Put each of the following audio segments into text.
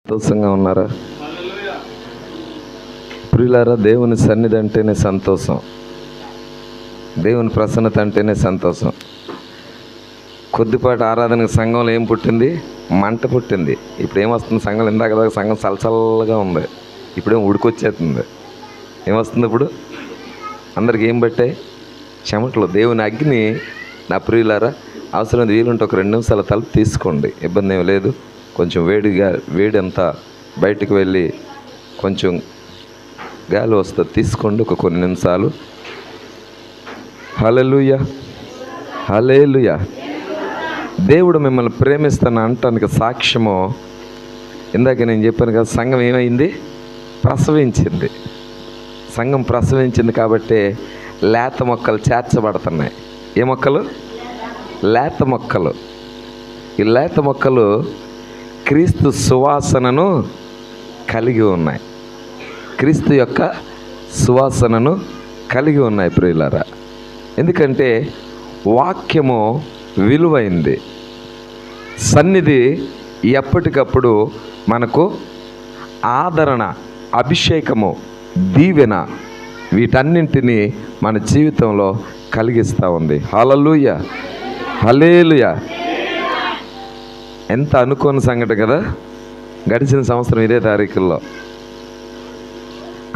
సంతోషంగా ఉన్నారా? ప్రియులారా, దేవుని సన్నిధి అంటేనే సంతోషం, దేవుని ప్రసన్నత అంటేనే సంతోషం. కొద్దిపాటి ఆరాధనకు సంఘంలో ఏం పుట్టింది? మంట పుట్టింది. ఇప్పుడు ఏమొస్తుంది? సంఘం ఇందాక దాకా సంఘం చల్లచల్లగా ఉంది, ఇప్పుడేం ఉడికొచ్చేస్తుంది. ఏమొస్తుంది ఇప్పుడు? అందరికి ఏం పట్టాయి? చెమటలు. దేవుని అగ్ని. నా ప్రియులారా, అవసరం వీలుంటే ఒక 2 నిమిషాల తలుపు తీసుకోండి, ఇబ్బంది ఏమి లేదు. కొంచెం వేడి అంతా బయటికి వెళ్ళి కొంచెం గాలి వస్తుంది, తీసుకోండి ఒక కొన్ని నిమిషాలు. హల్లెలూయా, హల్లెలూయా. దేవుడు మిమ్మల్ని ప్రేమిస్తాను అంటానికి సాక్ష్యము ఇందాక నేను చెప్పాను కదా, సంఘం ఏమైంది? ప్రసవించింది. సంఘం ప్రసవించింది కాబట్టి లేత మొక్కలు చేర్చబడుతున్నాయి. ఏ మొక్కలు? లేత మొక్కలు. ఈ లేత మొక్కలు క్రీస్తు సువాసనను కలిగి ఉన్నాయి, క్రీస్తు యొక్క సువాసనను కలిగి ఉన్నాయి ప్రియులారా. ఎందుకంటే వాక్యము విలువైంది, సన్నిధి ఎప్పటికప్పుడు మనకు ఆదరణ, అభిషేకము, దీవెన, వీటన్నింటినీ మన జీవితంలో కలిగిస్తూ ఉంది. హల్లెలూయా, హల్లెలూయా. ఎంత అనుకోని సంఘటన కదా. గడిచిన సంవత్సరం ఇదే తారీఖుల్లో,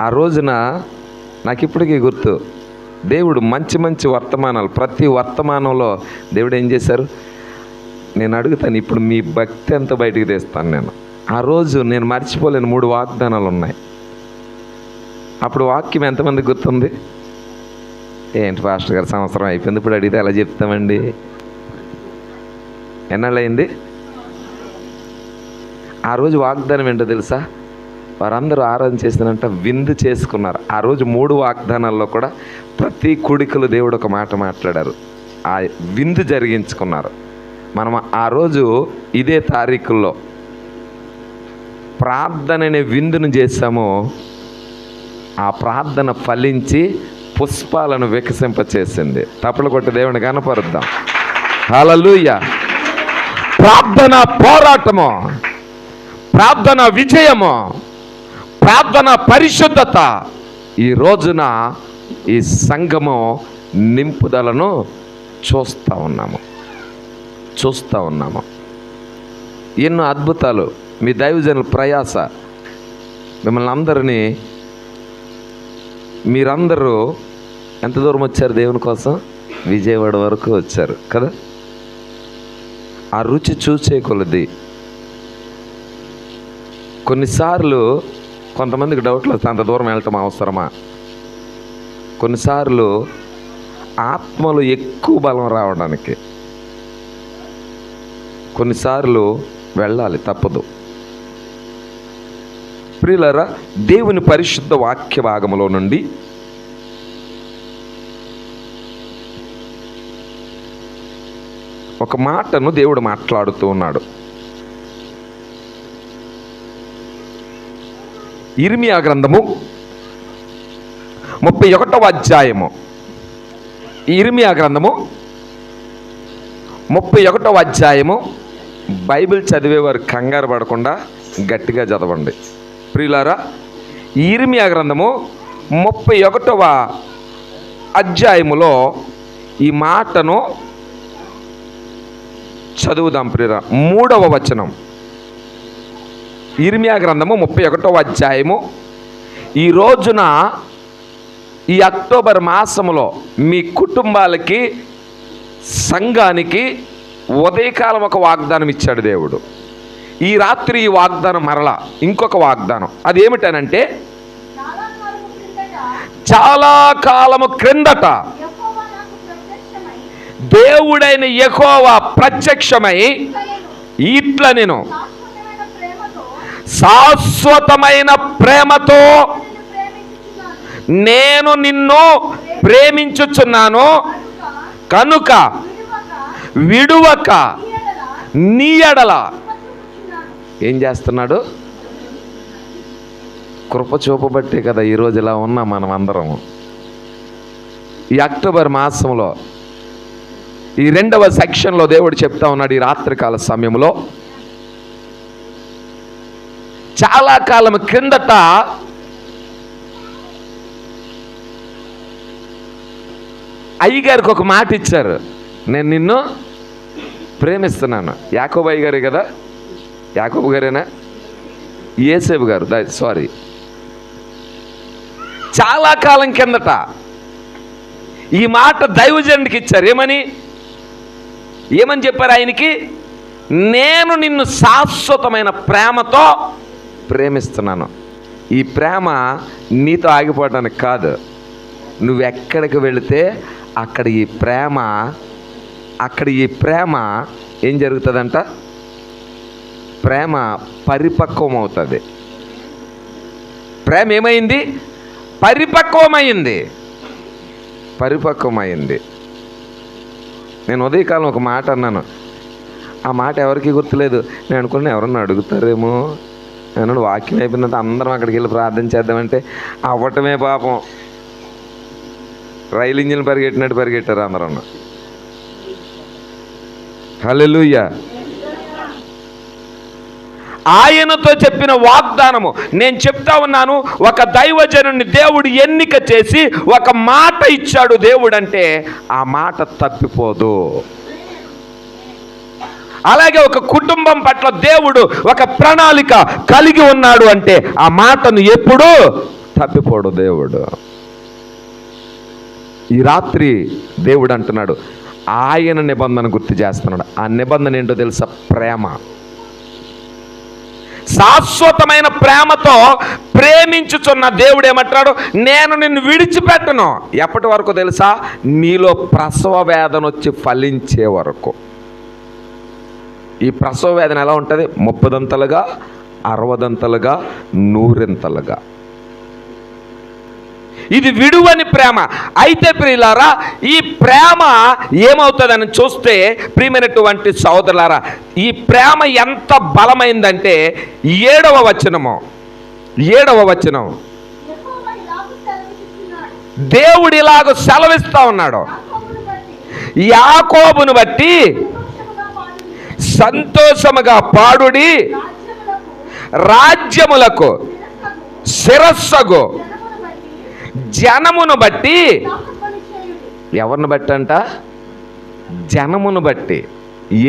ఆ రోజున నాకు ఇప్పటికీ గుర్తు, దేవుడు మంచి మంచి వర్తమానాలు, ప్రతి వర్తమానంలో దేవుడు ఏం చేశారు? నేను అడుగుతాను, ఇప్పుడు మీ భక్తి ఎంత బయటికి తెస్తాను నేను. ఆ రోజు నేను మర్చిపోలేని 3 వాగ్దానాలు ఉన్నాయి. అప్పుడు వాక్యం ఎంతమంది గుర్తుంది? ఏంటి పాస్టర్ గారు, సంవత్సరం అయిపోయింది, ఇప్పుడు అడిగితే ఎలా చెప్తామండి? ఎన్నాళ్ళయింది? ఆ రోజు వాగ్దానం ఏంటో తెలుసా? వారందరూ ఆరాధన చేసినంట విందు చేసుకున్నారు. ఆ రోజు 3 వాగ్దానాల్లో కూడా ప్రతి కుడికలు దేవుడు ఒక మాట మాట్లాడారు, ఆ విందు జరిగించుకున్నారు. మనం ఆ రోజు ఇదే తారీఖుల్లో ప్రార్థన అనే విందును చేశాము. ఆ ప్రార్థన ఫలించి పుష్పాలను వికసింపచేసింది. తప్పులు కొట్టి దేవుని కనపరుద్దాం. హల్లెలూయా. ప్రార్థన పోరాటము, ప్రార్థన విజయము, ప్రార్థన పరిశుద్ధత. ఈ రోజున ఈ సంఘము నింపుదలను చూస్తూ ఉన్నాము. ఎన్నో అద్భుతాలు, మీ దైవజనుల ప్రయాస, మిమ్మల్ని అందరినీ, మీరందరూ ఎంత దూరం వచ్చారు దేవుని కోసం? విజయవాడ వరకు వచ్చారు కదా. ఆ రుచి చూసే కొలది కొన్నిసార్లు కొంతమందికి డౌట్లు వస్తాయి, అంత దూరం వెళ్ళటం అవసరమా? కొన్నిసార్లు ఆత్మలు ఎక్కువ బలం రావడానికి కొన్నిసార్లు వెళ్ళాలి, తప్పదు. ప్రియులారా, దేవుని పరిశుద్ధ వాక్య భాగములో నుండి ఒక మాటను దేవుడు మాట్లాడుతూ ఉన్నాడు. ఇర్మియా గ్రంథము 31వ అధ్యాయము. ఇర్మియా గ్రంథము 31వ అధ్యాయము. బైబిల్ చదివేవారు కంగారు పడకుండా గట్టిగా చదవండి ప్రియులారా. ఇర్మియా గ్రంథము 31వ అధ్యాయములో ఈ మాటను చదువుదాం ప్రియులారా. 3వ వచనం. ఇర్మియా గ్రంథము 31వ అధ్యాయము. ఈ రోజున, ఈ అక్టోబర్ మాసములో మీ కుటుంబాలకి, సంఘానికి ఉదయకాలం ఒక వాగ్దానం ఇచ్చాడు దేవుడు. ఈ రాత్రి ఈ వాగ్దానం మరలా ఇంకొక వాగ్దానం. అదేమిటనంటే, చాలా కాలము క్రిందట దేవుడైన యెహోవా ప్రత్యక్షమై ఇట్లా, నేను శాశ్వతమైన ప్రేమతో నేను నిన్ను ప్రేమించుచున్నాను, కనుక విడువక నీ ఎడల ఏం చేస్తున్నాడు? కృప చూపబట్టే కదా ఈరోజు ఇలా ఉన్నాం మనం అందరం. ఈ అక్టోబర్ మాసంలో ఈ 2వ సెక్షన్లో దేవుడు చెప్తా ఉన్నాడు, ఈ రాత్రికాల సమయంలో చాలా కాలం క్రిందట అయ్యగారికి ఒక మాట ఇచ్చారు, నేను నిన్ను ప్రేమిస్తున్నాను. యాకోబు అయ్య గారే కదా, యాకోబు గారేనా, యేసేపు గారు, సారీ, చాలా కాలం కిందట ఈ మాట దైవజనుడికి ఇచ్చారు. ఏమని చెప్పారు ఆయనకి? నేను నిన్ను శాశ్వతమైన ప్రేమతో ప్రేమిస్తున్నాను. ఈ ప్రేమ నీతో ఆగిపోవడానికి కాదు, నువ్వెక్కడికి వెళితే అక్కడ ఈ ప్రేమ ఏం జరుగుతుందంట? ప్రేమ పరిపక్వం అవుతుంది. ప్రేమ ఏమైంది? పరిపక్వమైంది. నేను ఉదయకాలం ఒక మాట అన్నాను, ఆ మాట ఎవరికి గుర్తులేదు. నేను అనుకున్నా ఎవరన్నా అడుగుతారేమో, నేను వాక్యం అయిపోయినంత అందరం అక్కడికి వెళ్ళి ప్రార్థన చేద్దామంటే అవ్వటమే పాపం. రైలు ఇంజిన్ పరిగెట్టినట్టు పరిగెట్టారు అందరూ. హల్లెలూయా. ఆయనతో చెప్పిన వాగ్దానము నేను చెప్తా ఉన్నాను. ఒక దైవజనుని దేవుడు ఎన్నిక చేసి ఒక మాట ఇచ్చాడు దేవుడు అంటే ఆ మాట తప్పిపోదు. అలాగే ఒక కుటుంబం పట్ల దేవుడు ఒక ప్రణాళిక కలిగి ఉన్నాడు అంటే ఆ మాటను ఎప్పుడూ తప్పిపోడు దేవుడు. ఈ రాత్రి దేవుడు అంటున్నాడు, ఆయన నిబంధన గుర్తు చేస్తున్నాడు. ఆ నిబంధన ఏంటో తెలుసా? ప్రేమ. శాశ్వతమైన ప్రేమతో ప్రేమించుచున్న దేవుడు ఏమంటాడు? నేను నిన్ను విడిచిపెట్టను. ఎప్పటి వరకు తెలుసా? నీలో ప్రసవ వేదన వచ్చి ఫలించే వరకు. ఈ ప్రసవ వేదన ఎలా ఉంటుంది? 30దంతలుగా, 60దంతలుగా, 100ంతలుగా. ఇది విడువని ప్రేమ. అయితే ప్రియులారా, ఈ ప్రేమ ఏమవుతుందని చూస్తే ప్రియమైనటువంటి సోదరులారా, ఈ ప్రేమ ఎంత బలమైందంటే 7వ వచనం దేవుడు ఇలాగ సెలవిస్తా ఉన్నాడు, యాకోబును బట్టి సంతోషముగా పాడుడి, రాజ్యములకు శిరస్సగు జనమును బట్టి. ఎవరిని బట్టి అంట? జనమును బట్టి.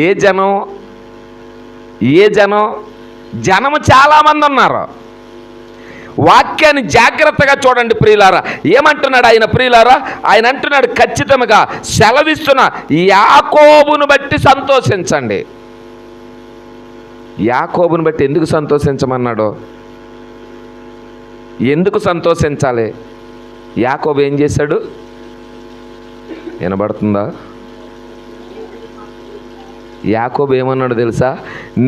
ఏ జనం? జనము చాలామంది ఉన్నారు. వాక్యాన్ని జాగ్రత్తగా చూడండి ప్రియులారా. ఏమంటున్నాడు ఆయన? ప్రియులారా, ఆయన అంటున్నాడు ఖచ్చితంగా సెలవిస్తున్న యాకోబును బట్టి సంతోషించండి. యాకోబును బట్టి ఎందుకు సంతోషించమన్నాడు? ఎందుకు సంతోషించాలి? యాకోబు ఏం చేశాడు? వినబడుతుందా? యాకోబు ఏమన్నాడు తెలుసా?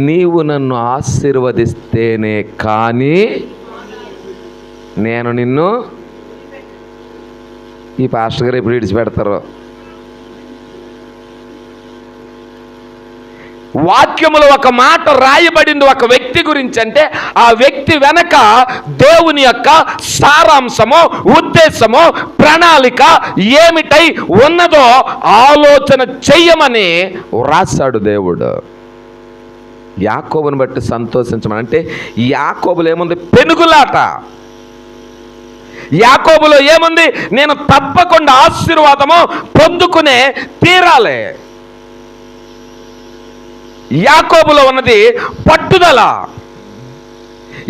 నీవు నన్ను ఆశీర్వదిస్తేనే కానీ నేను నిన్ను. ఈ పాస్టర్ గారు ఎప్పుడు విడిచిపెడతారో. వాక్యములో ఒక మాట రాయబడింది ఒక వ్యక్తి గురించి అంటే ఆ వ్యక్తి వెనక దేవుని యొక్క సారాంశము, ఉద్దేశము, ప్రణాళిక ఏమిటై ఉన్నదో ఆలోచన చెయ్యమని రాశాడు దేవుడు. యాకోబుని బట్టి సంతోషించమని అంటే యాకోబులో ఏముంది? పెనుగులాట. యాకోబులో ఏముంది? నేను తప్పకుండా ఆశీర్వాదము పొందుకునే తీరాలి. యాకోబులో ఉన్నది పట్టుదల,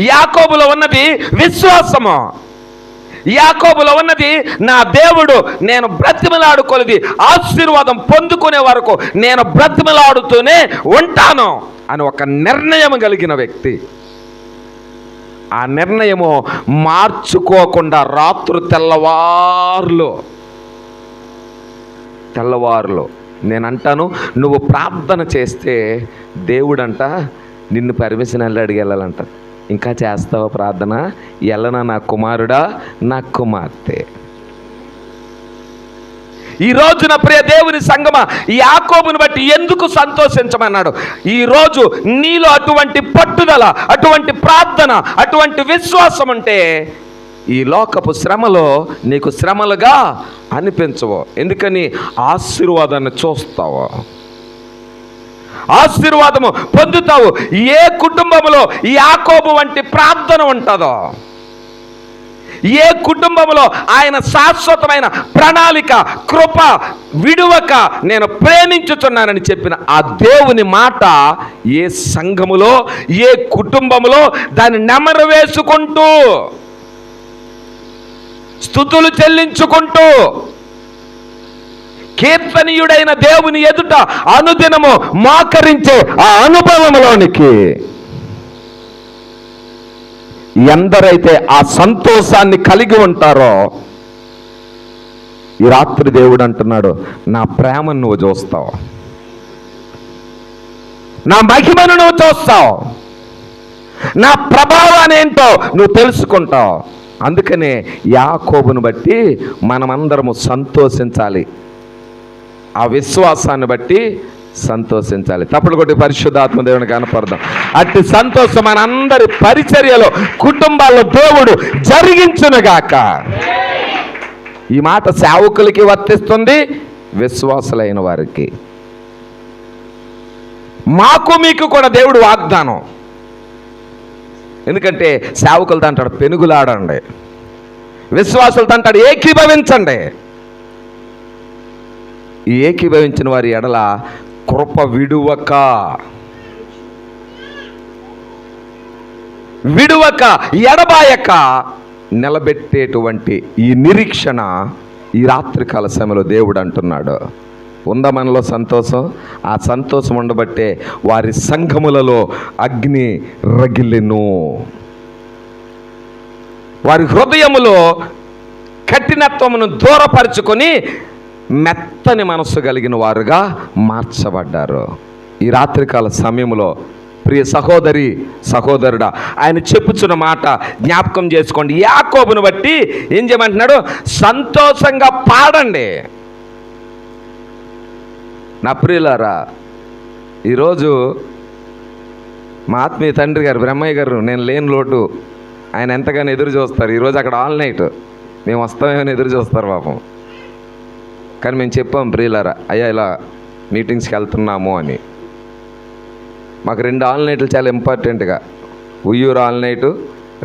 యాకోబులో ఉన్నది విశ్వాసము, యాకోబులో ఉన్నది నా దేవుడు నేను బ్రతిమలాడుకొనిది ఆశీర్వాదం పొందుకునే వరకు నేను బ్రతిమలాడుతూనే ఉంటాను అని ఒక నిర్ణయం కలిగిన వ్యక్తి. ఆ నిర్ణయము మార్చుకోకుండా రాత్రు తెల్లవారులో నేను అంటాను, నువ్వు ప్రార్థన చేస్తే దేవుడంట నిన్ను పర్మిషన్ అడిగి వెళ్ళాలంట. ఇంకా చేస్తావా ప్రార్థన? ఎల్లనా నా కుమారుడా, నా కుమార్తె. ఈ రోజున ప్రియ దేవుని సంగమ, యాకోబుని బట్టి ఎందుకు సంతోషించమన్నాడు? ఈరోజు నీలో అటువంటి పట్టుదల, అటువంటి ప్రార్థన, అటువంటి విశ్వాసం ఉంటే ఈ లోకపు శ్రమలో నీకు శ్రమలుగా అనిపించవు. ఎందుకని? ఆశీర్వాదాన్ని చూస్తావు. ఆశీర్వాదము పొందుతావు. ఏ కుటుంబంలో యాకోబు వంటి ప్రార్థన ఉంటుందో, ఏ కుటుంబంలో ఆయన శాశ్వతమైన ప్రణాళిక, కృప విడువక నేను ప్రేమించుచున్నానని చెప్పిన ఆ దేవుని మాట ఏ సంఘములో, ఏ కుటుంబంలో దాన్ని నెమరు వేసుకుంటూ, స్తుతులు చెల్లించుకుంటూ, కీర్తనీయుడైన దేవుని ఎదుట అనుదినము మోకరించే ఆ అనుభవంలోనికి ఎందరైతే ఆ సంతోషాన్ని కలిగి ఉంటారో, ఈ రాత్రి దేవుడు అంటున్నాడు, నా ప్రేమను నువ్వు చూస్తావు, నా మహిమను నువ్వు చూస్తావు, నా ప్రభావాన్ని ఏంటో నువ్వు తెలుసుకుంటావు. అందుకనే యాకోబును బట్టి మనమందరము సంతోషించాలి, ఆ విశ్వాసాన్ని బట్టి సంతోషించాలి. తప్పుడు కొట్టి పరిశుద్ధాత్మ దేవుని కనపడదాం. అట్టి సంతోషం మనందరి పరిచర్యలో, కుటుంబాల్లో దేవుడు జరిగించునుగాక. ఈ మాట సేవకులకి వర్తిస్తుంది, విశ్వాసులైన వారికి. మాకు మీకు కూడా దేవుడు వాగ్దానం. ఎందుకంటే సేవకులతో అంటాడు పెనుగులాడండి, విశ్వాసులతో అంటాడు ఏకీభవించండి. ఈ ఏకీభవించిన వారి ఎడల కృప విడువక ఎడబాయక నిలబెట్టేటువంటి ఈ నిరీక్షణ ఈ రాత్రికాల సమయంలో దేవుడు అంటున్నాడు. ఉందా మనలో సంతోషం? ఆ సంతోషం ఉండబట్టే వారి సంఘములలో అగ్ని రగిలెను, వారి హృదయములో కఠినత్వమును దూరపరుచుకొని మెత్తని మనస్సు కలిగిన వారుగా మార్చబడ్డారు. ఈ రాత్రికాల సమయంలో ప్రియ సహోదరి సహోదరుడా, ఆయన చెప్పుచున్న మాట జ్ఞాపకం చేసుకోండి. యాకోబును బట్టి ఏం చేయమంటున్నాడు? సంతోషంగా పాడండి. నా ప్రియులారా, ఈరోజు మా ఆత్మీయ తండ్రి గారు బ్రహ్మయ్య గారు, నేను లేని లోటు ఆయన ఎంతగానో ఎదురు చూస్తారు. ఈరోజు అక్కడ ఆల్ నైట్ మేము వస్తామేమని ఎదురు చూస్తారు పాపం. కానీ మేము చెప్పాం, ప్రియులారా అయ్యా ఇలా మీటింగ్స్కి వెళ్తున్నాము అని. మాకు 2 ఆల్ నైట్లు చాలా ఇంపార్టెంట్గా, ఉయ్యూరు ఆల్ నైటు,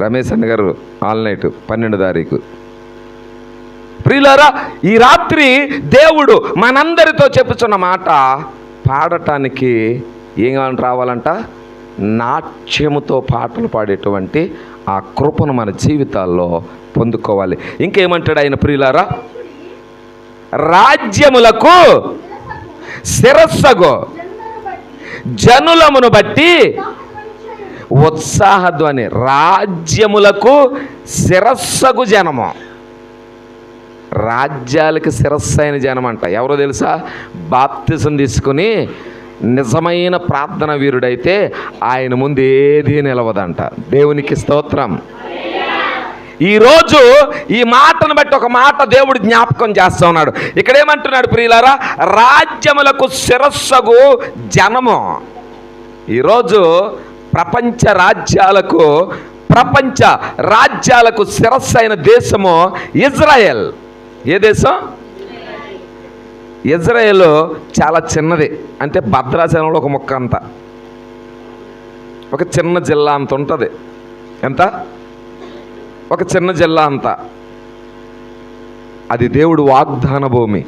రమేష్ అన్న గారు ఆల్ నైటు 12 తారీఖు. ప్రియులారా, ఈ రాత్రి దేవుడు మనందరితో చెప్పుచున్న మాట, పాడటానికి ఏం రావాలంట? నాట్యముతో పాటలు పాడేటువంటి ఆ కృపను మన జీవితాల్లో పొందుకోవాలి. ఇంకేమంటాడు ఆయన? ప్రియులారా, రాజ్యములకు శిరస్సగు జనులమును బట్టి ఉత్సాహధ్వని. రాజ్యములకు శిరస్సగు జనము, రాజ్యాలకి శిరస్సు అయిన జనం అంట. ఎవరో తెలుసా? బాప్తిసం తీసుకుని నిజమైన ప్రార్థన వీరుడైతే ఆయన ముందు ఏది నిలవదంట. దేవునికి స్తోత్రం. ఈరోజు ఈ మాటను బట్టి ఒక మాట దేవుడు జ్ఞాపకం చేస్తూ ఉన్నాడు. ఇక్కడ ఏమంటున్నాడు ప్రియులారా? రాజ్యములకు శిరస్సగు జనము. ఈరోజు ప్రపంచ రాజ్యాలకు శిరస్సు అయిన దేశము ఇజ్రాయెల్. ఏ దేశం? ఇజ్రాయెల్ చాలా చిన్నది, అంటే భద్రాచలంలో ఒక ముక్క అంత, ఒక చిన్న జిల్లా అంత ఉంటుంది. ఎంత? ఒక చిన్న జిల్లా అంతా. అది దేవుడు వాగ్దాన భూమి.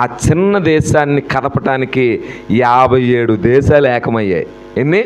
ఆ చిన్న దేశాన్ని కదపటానికి 57 దేశాలు ఏకమయ్యాయి. ఎన్ని?